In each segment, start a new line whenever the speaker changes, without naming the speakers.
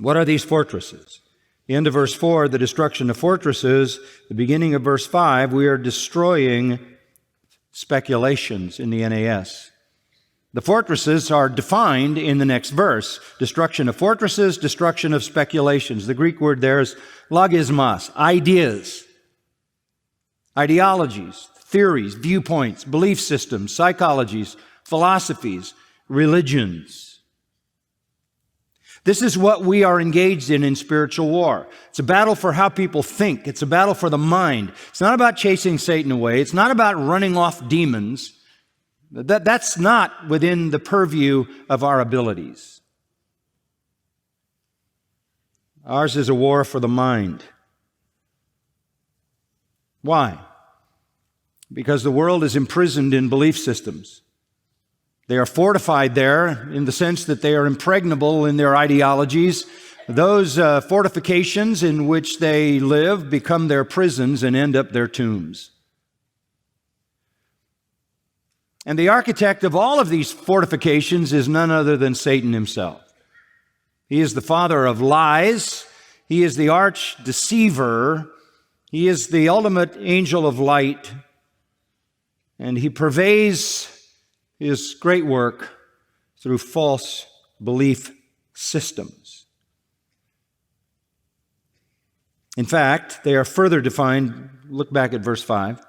What are these fortresses? The end of verse 4, the destruction of fortresses. The beginning of verse 5, we are destroying speculations in the NAS. The fortresses are defined in the next verse. Destruction of fortresses, destruction of speculations. The Greek word there is logismos, ideas, ideologies, theories, viewpoints, belief systems, psychologies, philosophies, religions. This is what we are engaged in spiritual war. It's a battle for how people think. It's a battle for the mind. It's not about chasing Satan away. It's not about running off demons. That's not within the purview of our abilities. Ours is a war for the mind. Why? Because the world is imprisoned in belief systems. They are fortified there in the sense that they are impregnable in their ideologies. Those fortifications in which they live become their prisons and end up their tombs. And the architect of all of these fortifications is none other than Satan himself. He is the father of lies. He is the arch deceiver. He is the ultimate angel of light. And he purveys his great work through false belief systems. In fact, they are further defined, look back at verse 5,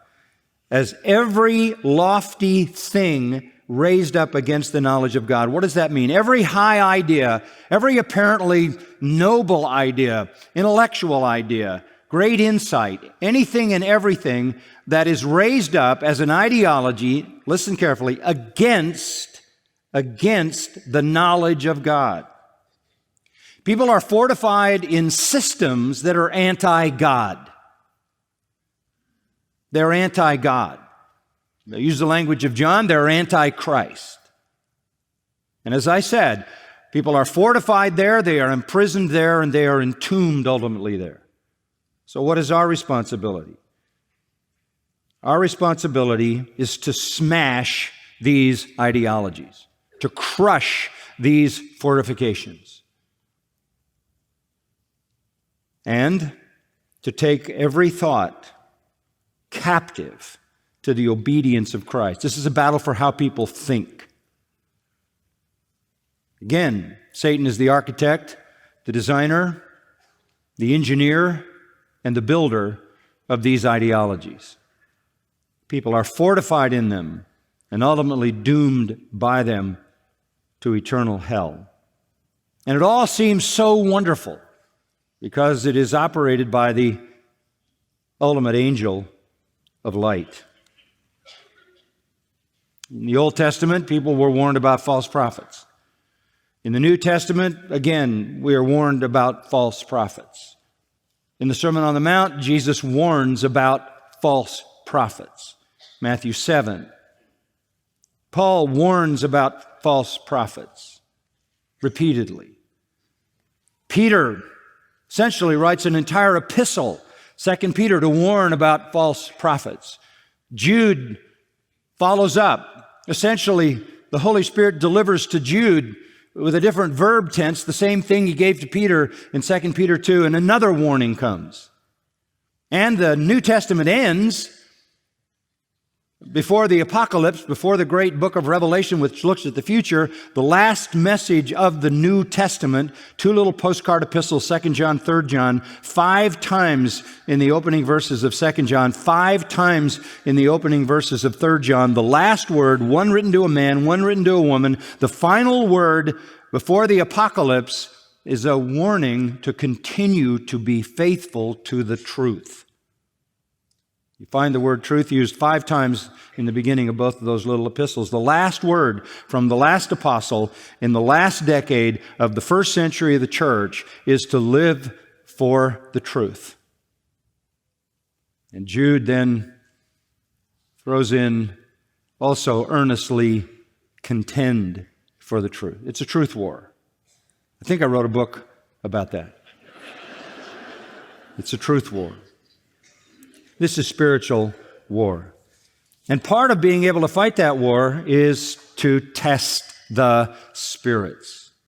as every lofty thing raised up against the knowledge of God. What does that mean? Every high idea, every apparently noble idea, intellectual idea, great insight, anything and everything that is raised up as an ideology, listen carefully, against the knowledge of God. People are fortified in systems that are anti-God. They're anti-God. They use the language of John, they're anti-Christ. And as I said, people are fortified there, they are imprisoned there, and they are entombed ultimately there. So what is our responsibility? Our responsibility is to smash these ideologies, to crush these fortifications, and to take every thought captive to the obedience of Christ. This is a battle for how people think. Again, Satan is the architect, the designer, the engineer, and the builder of these ideologies. People are fortified in them and ultimately doomed by them to eternal hell. And it all seems so wonderful because it is operated by the ultimate angel of light. In the Old Testament, people were warned about false prophets. In the New Testament, again, we are warned about false prophets. In the Sermon on the Mount, Jesus warns about false prophets. Matthew 7. Paul warns about false prophets repeatedly. Peter essentially writes an entire epistle, 2 Peter, to warn about false prophets. Jude follows up. Essentially, the Holy Spirit delivers to Jude with a different verb tense the same thing he gave to Peter in 2 Peter 2, and another warning comes. And the New Testament ends before the apocalypse, before the great book of Revelation, which looks at the future. The last message of the New Testament, two little postcard epistles, 2 John, 3 John, 5 times in the opening verses of 2 John, 5 times in the opening verses of 3 John. The last word, one written to a man, one written to a woman. The final word before the apocalypse is a warning to continue to be faithful to the truth. You find the word truth used 5 times in the beginning of both of those little epistles. The last word from the last apostle in the last decade of the first century of the church is to live for the truth. And Jude then throws in also earnestly contend for the truth. It's a truth war. I think I wrote a book about that. It's a truth war. This is spiritual war. And part of being able to fight that war is to test the spirits.